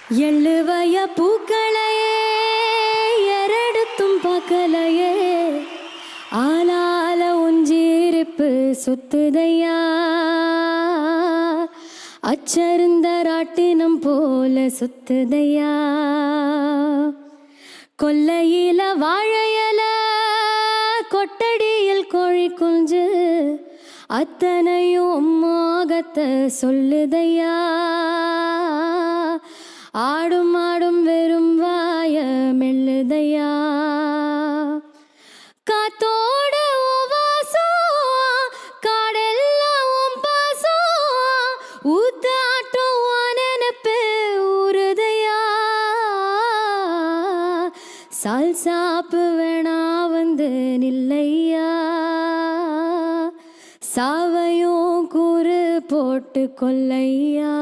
எள்ளுவய பூக்களையே எரடுத்தும் பார்க்கலையே ஆளால உஞ்சீரிப்பு சுத்துதையா அச்சருந்த ராட்டினம் போல சுத்துதையா கொல்லையில வாழையல கொட்டடியில் கோழி குஞ்சு அத்தனையும் மோகத்தை சொல்லுதையா ஆடும் ஆடும் வெறும் வாய மெல்லுதையா காத்தோட வாசம் காடெல்லாம் உன் பாசம் ஊத்தாட்டம் நினைப்பு ஊறுதையா சால் சாப்பு வேணா வந்து நில்லையா சாவையும் கூறு போட்டு கொல்லையா